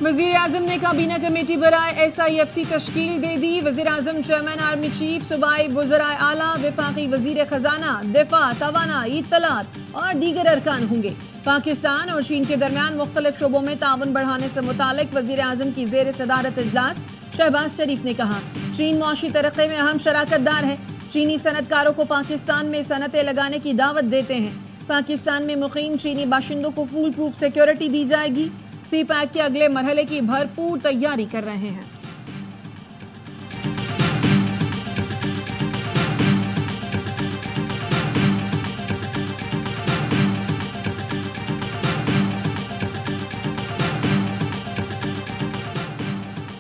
वज़ीर आज़म ने काबीना कमेटी बनाए SIFC तश्कील दे दी। वज़ीर आज़म, चेयरमैन आर्मी चीफ, सूबाई वज़राए आला, वफाकी वज़ीर ख़जाना, दिफा, तवानाई, इत्तलात और दीगर अरकान होंगे। पाकिस्तान और चीन के दरमियान मुख्तलिफ शोबों में ताउन बढ़ाने से मुतालिक वज़ीर आज़म की ज़ेर सदारत इजलास शहबाज शरीफ ने कहा, चीन मुआशी तरक्की में अहम शराकतदार है। चीनी सनतकारों को पाकिस्तान में सनतें लगाने की दावत देते हैं। पाकिस्तान में मुकीम चीनी बाशिंदों को फूल प्रूफ सिक्योरिटी दी जाएगी। CPEC के अगले मरहले की भरपूर तैयारी कर रहे हैं।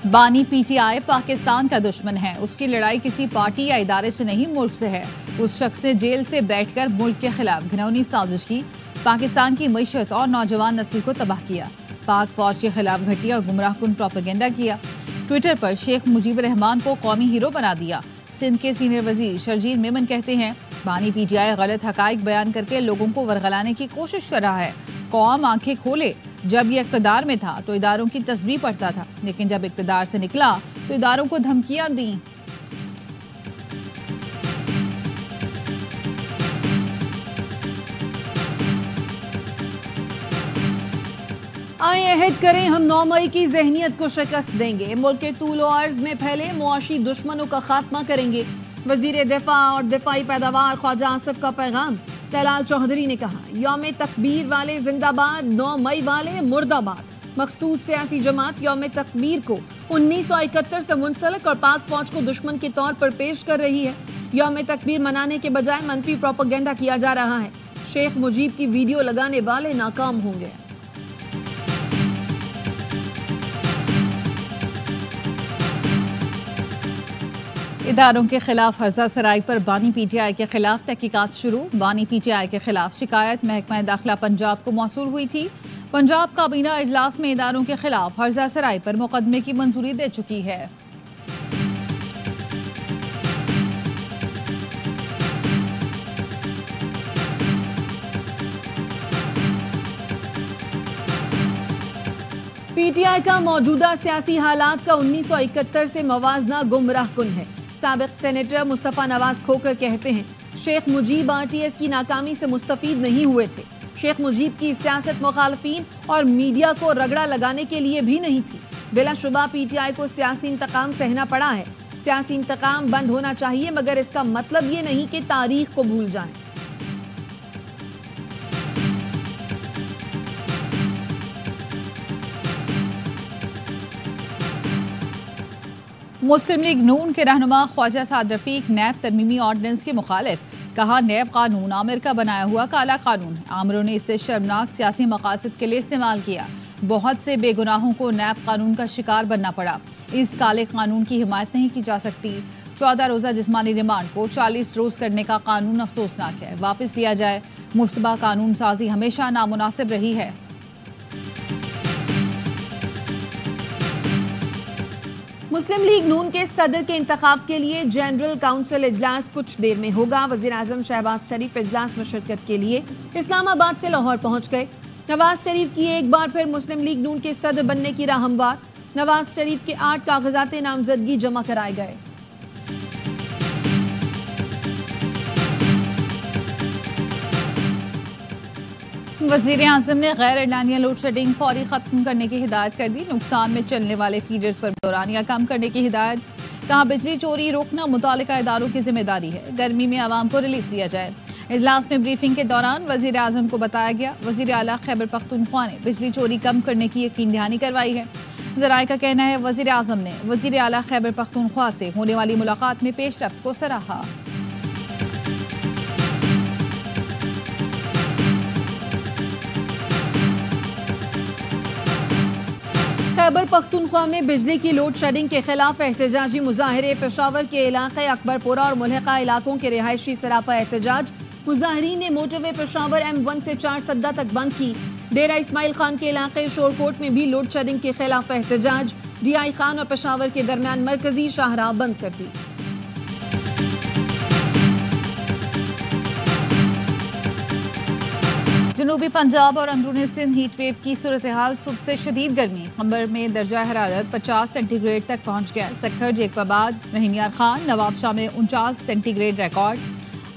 बानी PTI पाकिस्तान का दुश्मन है। उसकी लड़ाई किसी पार्टी या इदारे से नहीं, मुल्क से है। उस शख्स ने जेल से बैठकर मुल्क के खिलाफ घिनौनी साजिश की, पाकिस्तान की मईशत और नौजवान नस्ल को तबाह किया, पाक फौज के खिलाफ घटिया और गुमराहकुन प्रोपेगेंडा किया। ट्विटर पर शेख मुजीब रहमान को कौमी हीरो बना दिया। सिंध के सीनियर वजीर शर्जील मेमन कहते हैं, बानी PTI गलत हकाइक बयान करके लोगों को वरगलाने की कोशिश कर रहा है। कौम आंखें खोले, जब ये इक़्तिदार में था तो इदारों की तस्बीह पढ़ता था, लेकिन जब इक़्तिदार से निकला तो इदारों को धमकियां दी। आए अहद करें, हम 9 मई की जहनीत को शिकस्त देंगे। मुल्क के तूल और अर्ज में फैले मुआशी दुश्मनों का खात्मा करेंगे। वजीर दिफा और दिफाई पैदावार ख्वाजा आसिफ का पैगाम। तलाल चौधरी ने कहा, यौम तकबीर वाले जिंदाबाद, 9 मई वाले मुर्दाबाद। मखसूस सियासी जमात यौम तकबीर को 1971 से मुंसलिक और पाक फौज को दुश्मन के तौर पर पेश कर रही है। यौम तकबीर मनाने के बजाय मनफी प्रोपेगेंडा किया जा रहा है। शेख मुजीब की वीडियो लगाने वाले नाकाम होंगे। इदारों के खिलाफ हर्जा सराय पर बानी PTI के खिलाफ तहकीकात शुरू। बानी PTI के खिलाफ शिकायत महकमा दाखिला पंजाब को मौसूल हुई थी। पंजाब काबीना इजलास में इदारों के खिलाफ हर्जा सराय पर मुकदमे की मंजूरी दे चुकी है। PTI का मौजूदा सियासी हालात का 1971 से मवाजना गुमराहकुन है। साबिक सेनेटर मुस्तफ़ा नवाज खोकर कहते हैं, शेख मुजीब RTS की नाकामी से मुस्तफीद नहीं हुए थे। शेख मुजीब की सियासत मुखालफीन और मीडिया को रगड़ा लगाने के लिए भी नहीं थी। बिलाशुबा PTI को सियासी इंतकाम सहना पड़ा है। सियासी इंतकाम बंद होना चाहिए, मगर इसका मतलब ये नहीं कि तारीख को भूल जाएं। मुस्लिम लीग नून के रहनुमा ख्वाजा साद रफीक नैब तरमीमी ऑर्डिनेंस के मुखालिफ। कहा, नैब कानून आमिर का बनाया हुआ काला कानून है। आमिरों ने इसे शर्मनाक सियासी मकासद के लिए इस्तेमाल किया। बहुत से बेगुनाहों को नैब कानून का शिकार बनना पड़ा। इस काले कानून की हिमायत नहीं की जा सकती। 14 रोज़ा जिस्मानी रिमांड को 40 रोज करने का कानून अफसोसनाक है। वापस लिया जाए। मुस्तबा कानून साजी हमेशा नामुनासिब रही है। मुस्लिम लीग नून के सदर के इंतखाब के लिए जनरल काउंसिल इजलास कुछ देर में होगा। वज़ीर आज़म शहबाज शरीफ इजलास में शिरकत के लिए इस्लामाबाद से लाहौर पहुंच गए। नवाज शरीफ की एक बार फिर मुस्लिम लीग नून के सदर बनने की राह हमवार। नवाज शरीफ के 8 कागजात नामजदगी जमा कराए गए। वज़ीर आज़म ने गैर एलानिया लोड शेडिंग फौरी ख़त्म करने की हिदायत कर दी। नुकसान में चलने वाले फीडर्स पर दौरानिया कम करने की हिदायत। कहा, बिजली चोरी रोकना मुतालिका इदारों की जिम्मेदारी है। गर्मी में आवाम को रिलीफ दिया जाए। इजलास में ब्रीफिंग के दौरान वज़ीर आज़म को बताया गया, वज़ीर आला खैबर पख्तूनख्वा ने बिजली चोरी कम करने की यकीन दहानी करवाई है। ज़राए का कहना है, वज़ीर आज़म ने वज़ीर आला खैबर पख्तूनख्वा से होने वाली मुलाकात में पेशरफ्त को सराहा। खैबर पख्तूनख्वा में बिजली की लोड शेडिंग के खिलाफ एहतजाजी मुजाहरे। पेशावर के इलाके अकबरपुरा और मुल्हिका इलाकों के रिहायशी सरापा एहतजाज। मुजाहरीन ने मोटरवे पेशावर M1 से 4 सद्दा तक बंद की। डेरा इस्माइल खान के इलाके शोरकोट में भी लोड शेडिंग के खिलाफ एहतजाज। DI खान और पेशावर के दरमियान मरकजी शाहराह बंद कर दी। जनूबी पंजाब और अंदरूनी सिंध हीट वेव की सूरत हाल सुबह से शदीद गर्मी। खंबर में दर्जा हरारत 50 सेंटीग्रेड तक पहुंच गया। सक्खर, जेकबाबाद, रहीम यार खान, नवाबशाह में 49 सेंटीग्रेड रिकॉर्ड।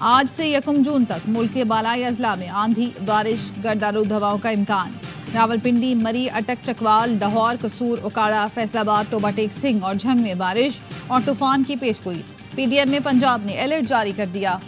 आज से 1 जून तक मुल्क के बालाई अजला में आंधी, बारिश, गर्दारूद हवाओं का इम्कान। रावलपिंडी, मरी, अटक, चकवाल, लाहौर, कसूर, उकाड़ा, फैसलाबाद, टोबा टेक सिंह और झंग में बारिश और तूफान की पेशगोई। पीडीएम में पंजाब ने अलर्ट जारी कर दिया।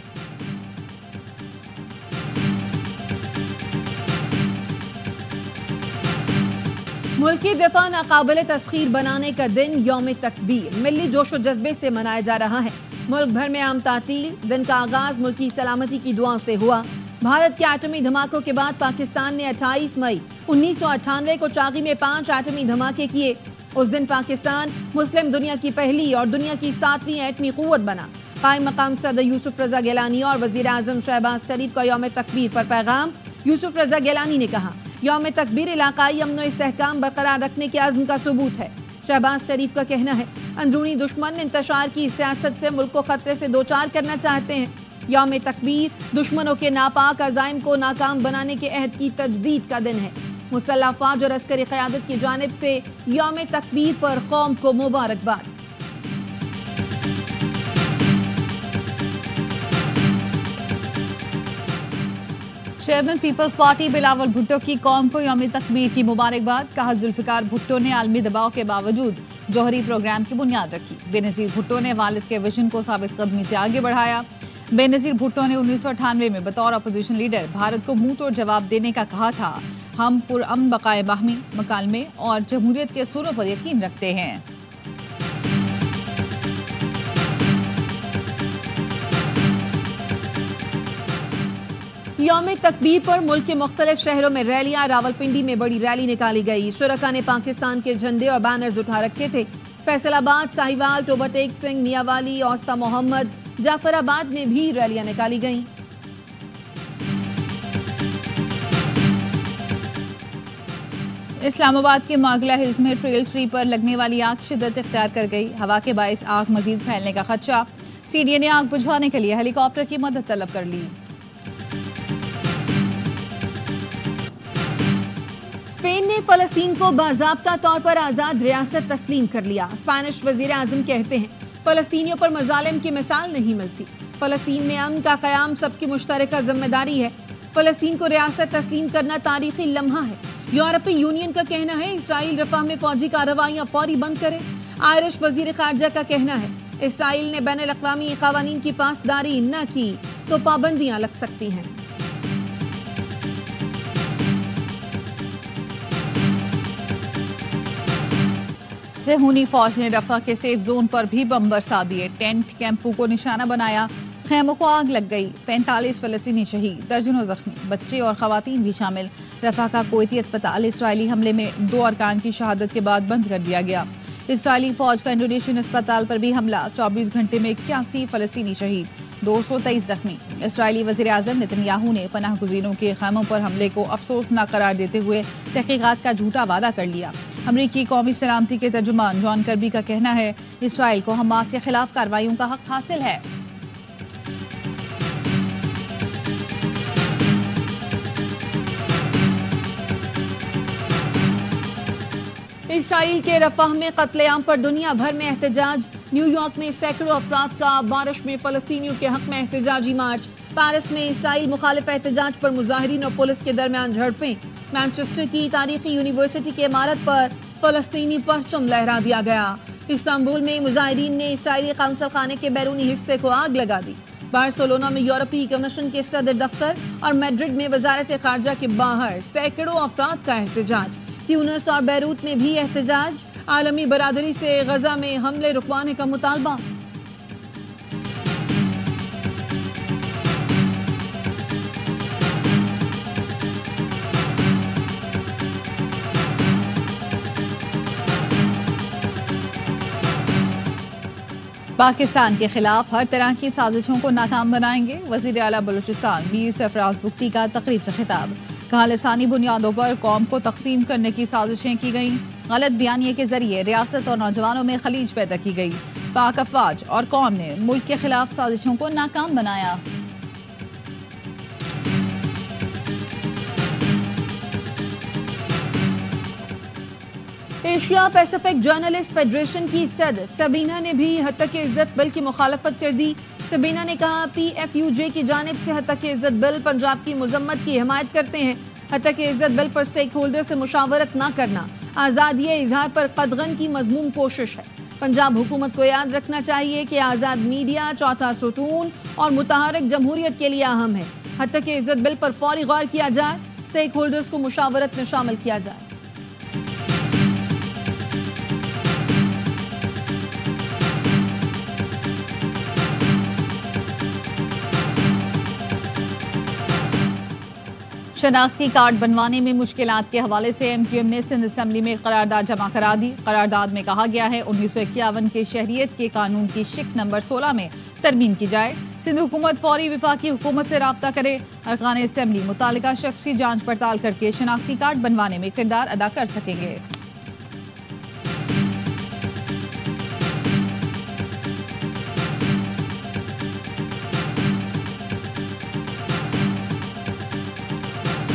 मुल्की दिफा नाकाबिल तस्खीर बनाने का दिन यौम तकबीर मिली जोश व जज्बे से मनाया जा रहा है। मुल्क भर में आम तातील। दिन का आगाज मुल्की सलामती की दुआओं से हुआ। भारत के एटमी धमाकों के बाद पाकिस्तान ने 28 मई 1998 को चागी में 5 एटमी धमाके किए। उस दिन पाकिस्तान मुस्लिम दुनिया की पहली और दुनिया की 7वीं एटमी कुव्वत बना। कायम मकाम सदर यूसुफ रजा गिलानी और वजीर आजम शहबाज शरीफ का यौम तकबीर पर पैगाम। यूसुफ रजा गिलानी ने कहा, यौम तकबीर इलाकाई अमन व इस्तेहकाम बरकरार रखने के अज़्म का सबूत है। शहबाज शरीफ का कहना है, अंदरूनी दुश्मन इंतशार की सियासत से मुल्क को खतरे से दोचार करना चाहते हैं। यौम तकबीर दुश्मनों के नापाक अज़ाइम को नाकाम बनाने के अहद की तजदीद का दिन है। मुसल्लह फौज और अस्करी क़यादत की जानिब से यौम तकबीर पर कौम को मुबारकबाद। Chairman People's Party Bilawal Bhutto की कौम को यौम तकबीर की मुबारकबाद। कहा, जुल्फिकार भुट्टो ने आलमी दबाव के बावजूद जौहरी प्रोग्राम की बुनियाद रखी। बेनज़ीर भुट्टो ने वालिद के विजन को साबित कदमी से आगे बढ़ाया। बेनज़ीर भुट्टो ने 1998 में बतौर अपोजिशन लीडर भारत को मुंह तोड़ जवाब देने का कहा था। हम पुरअमन बकाए बाहमी मकालमे और जमहूरियत के असूलों पर यकीन रखते हैं। यौम तकबीर पर मुल्क के मुख्तलिफ शहरों में रैलियां। रावलपिंडी में बड़ी रैली निकाली गई। शुरका ने पाकिस्तान के झंडे और बैनर्स उठा रखे थे। फैसलाबाद, साहिवाल, टोबा टेक सिंह, मियावाली, औस्ता मोहम्मद, जाफराबाद में भी रैलियां निकाली गईं। इस्लामाबाद के मागला हिल्स में ट्रेल 3 पर लगने वाली आग शिद्दत इख्तियार कर गई। हवा के बायस आग मजीद फैलने का खदशा। सीडीए ने आग बुझाने के लिए हेलीकॉप्टर की मदद तलब कर ली। स्पेन ने फलस्तीन को बाज़ाब्ता तौर पर आज़ाद रियासत तस्लीम कर लिया। स्पेनिश वज़ीर आज़म कहते हैं, फलस्तीनियों पर मज़ालिम की मिसाल नहीं मिलती। फलस्तीन में अमन का क़याम सबकी मुश्तरका जिम्मेदारी है। फलस्तीन को रियासत तस्लीम करना तारीखी लम्हा है। यूरोपीय यूनियन का कहना है, इसराइल रफ़ा में फौजी कार्रवाइयाँ फौरी बंद करे। आयरिश वज़ीर ख़ारजा का कहना है, इसराइल ने बैनुल अक़वामी क़वानीन की पासदारी न की तो पाबंदियाँ लग सकती हैं। सेहूनी फौज ने रफा के सेफ जोन पर भी बम बरसा दिए। टेंट कैंपों को निशाना बनाया। खैमों को आग लग गई। 45 फलस्तीनी शहीद, दर्जनों जख्मी, बच्चे और खवातीन भी शामिल। रफा का कोयती अस्पताल इसराइली हमले में 2 अरकान की शहादत के बाद बंद कर दिया गया। इसराइली फौज का इंडोनेशियन अस्पताल पर भी हमला। 24 घंटे में 81 फलस्तीनी शहीद, 223 जख्मी। इसराइली वज़ीर आज़म नेतन्याहू ने पनाह गुज़ीरों के खैमों पर हमले को अफसोसनाक करार देते हुए तहकीकात का झूठा वादा कर लिया। अमरीकी कौमी सलामती के तर्जुमान जॉन कर्बी का कहना है, इसराइल को हमास के खिलाफ कार्रवाइयों का हक हासिल है। इसराइल के रफ़ाह में कत्लेआम पर दुनिया भर में एहतजाज। न्यूयॉर्क में सैकड़ों अफराद का बारिश में फलस्तीनियों के हक में एहतजाजी मार्च। पेरिस में इसराइल मुखालिफ एहतजाज पर मुजाहिरीन और पुलिस के दरमियान झड़पें। मैनचेस्टर की तारीखी यूनिवर्सिटी की इमारत पर फलस्तीनी परचम लहरा दिया गया। इस्तांबुल में मुजाहिरीन ने इसराइली काउंसिल खाने के बैरूनी हिस्से को आग लगा दी। बार्सिलोना में यूरोपीय कमीशन के सदर दफ्तर और मैड्रिड में वजारत खारजा के बाहर सैकड़ों अफराद का एहतजाज। ट्यूनिस और बैरूत में भी एहतजाज। आलमी बरादरी से गजा में हमले रुकवाने का मुतालबा। पाकिस्तान के खिलाफ हर तरह की साजिशों को नाकाम बनाएंगे। वज़ीर आला बलूचिस्तान मीर सरफराज बुख्ती का तकरीब से खिताब। कहा, लिसानी बुनियादों पर कौम को तकसीम करने की साजिशें की गईं। गलत बयानिए के जरिए रियासत और नौजवानों में खलीज पैदा की गई। पाक अफवाज और कौम ने मुल्क के खिलाफ साजिशों को नाकाम बनाया। एशिया पैसिफिक जर्नलिस्ट फेडरेशन की सदर सबीना ने भी हत्तक इज्जत बिल की मुखालफत कर दी। सबीना ने कहा PFUJ की जानिब से हत्तक इज्जत बिल पंजाब की मजम्मत की हिमायत करते हैं। हत्तक इज्जत बिल पर स्टेक होल्डर से मुशावरत न करना आज़ादी इजहार पर कदगन की मजमूम कोशिश है। पंजाब हुकूमत को याद रखना चाहिए कि आज़ाद मीडिया चौथा सुतून और मुतहरक जमहूरियत के लिए अहम है। हत्तक इज्जत बिल पर फौरी गौर किया जाए, स्टेक होल्डर्स को मुशावरत में शामिल किया जाए। शनाख्ती कार्ड बनवाने में मुश्किलात के हवाले से MQM ने सिंध असम्बली में करारदाद जमा करा दी। करारदाद में कहा गया है 1951 के शहरियत के कानून की शिक नंबर 16 में तरमीम की जाए। सिंध हुकूमत फौरी विफाकी हुकूमत से राब्ता करे। अरकान असम्बली मुतालिका शख्स की जांच पड़ताल करके शनाख्ती कार्ड बनवाने में किरदार अदा कर सकेंगे।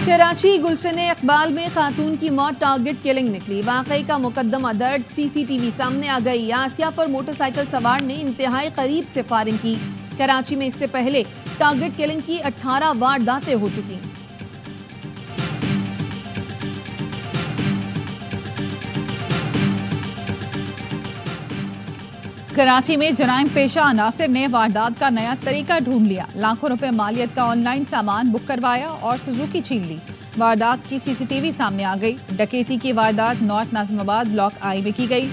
कराची गुलशन इकबाल में खातून की मौत टारगेट किलिंग निकली। वाकई का मुकदमा दर्ज, CCTV सामने आ गई। आसिया पर मोटरसाइकिल सवार ने इंतहाई करीब से फायरिंग की। कराची में इससे पहले टारगेट किलिंग की 18 वारदातें हो चुकी। कराची में जराइम पेशा अनासिर ने वारदात का नया तरीका ढूंढ लिया। लाखों रुपए मालियत का ऑनलाइन सामान बुक करवाया और सुजुकी छीन ली। वारदात की CCTV सामने आ गई। डकैती की वारदात नॉर्थ नाज़िमाबाद ब्लॉक I में की गई।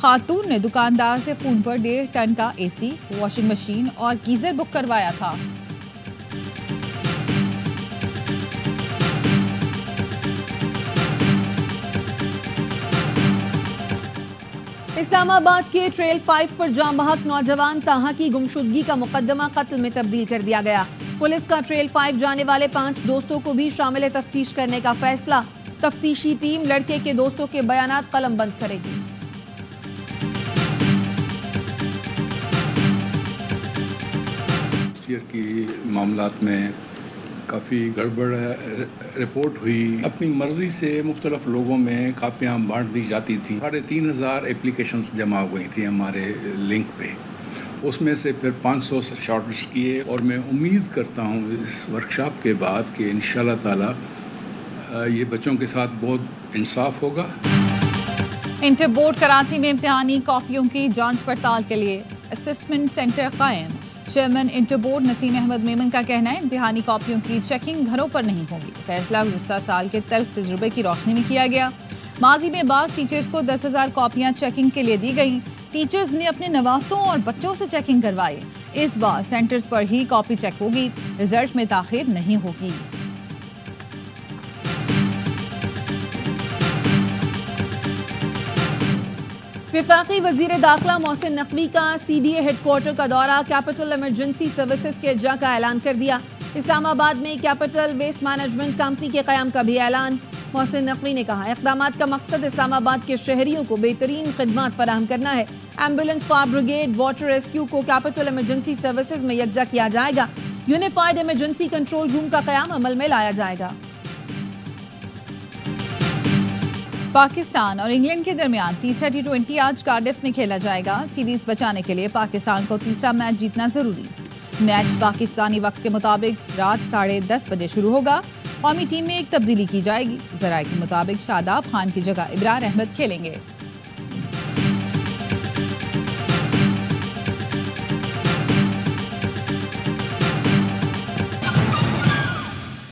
खातून ने दुकानदार से फोन पर 1.5 टन का AC, वॉशिंग मशीन और गीजर बुक करवाया था। इस्लामाबाद के ट्रेल 5 पर जाम बहक नौजवान ताहा की गुमशुदगी का मुकदमा कत्ल में तब्दील कर दिया गया। पुलिस का ट्रेल 5 जाने वाले 5 दोस्तों को भी शामिल तफ्तीश करने का फैसला। तफ्तीशी टीम लड़के के दोस्तों के बयानात कलमबंद करेगी। की मामलात में काफ़ी गड़बड़ रिपोर्ट हुई। अपनी मर्ज़ी से मुख्तलिफ लोगों में कापियाँ बांट दी जाती थी। 3,500 एप्लीकेशंस जमा हो गई थी हमारे लिंक पे। उसमें से फिर 500 शॉर्टलिस्ट किए और मैं उम्मीद करता हूँ इस वर्कशॉप के बाद कि इंशाल्लाह ताला ये बच्चों के साथ बहुत इंसाफ होगा। इंटर बोर्ड कराची में इम्तिहानी कॉपियों की जांच पड़ताल के लिए असेसमेंट सेंटर कायम। Chairman inter board Naseem Ahmed Memon का कहना है इम्तिहानी कॉपियों की चेकिंग घरों पर नहीं होगी। फैसला गुज़श्ता साल के तल्ख तजुर्बे की रोशनी में किया गया। माजी में बाज़ टीचर्स को 10,000 कॉपियाँ चेकिंग के लिए दी गई। टीचर्स ने अपने नवासों और बच्चों से चेकिंग करवाई। इस बार सेंटर्स पर ही कॉपी चेक होगी, रिजल्ट में ताखीर नहीं होगी। वफाकी वजीर दाखिला मोहसिन नकवी का CDA हेडक्वार्टर का दौरा। कैपिटल इमरजेंसी सर्विसेज के इज्जा का ऐलान कर दिया। इस्लामाबाद में कैपिटल वेस्ट मैनेजमेंट कंपनी के क़याम का भी ऐलान। मोहसिन नकवी ने कहा इक़दामात का मकसद इस्लामाबाद के शहरियों को बेहतरीन खिदमात फराहम करना है। Ambulance, fire brigade, water rescue को कैपिटल इमरजेंसी सर्विसेज में यकजा किया जाएगा। यूनिफाइड इमरजेंसी कंट्रोल रूम का क़याम अमल में लाया जाएगा। पाकिस्तान और इंग्लैंड के दरमियान तीसरा T20 आज कार्डिफ में खेला जाएगा। सीरीज बचाने के लिए पाकिस्तान को तीसरा मैच जीतना जरूरी। मैच पाकिस्तानी वक्त के मुताबिक रात 10:30 बजे शुरू होगा। कौमी टीम में एक तब्दीली की जाएगी। जराये के मुताबिक शादाब खान की जगह इब्रार अहमद खेलेंगे।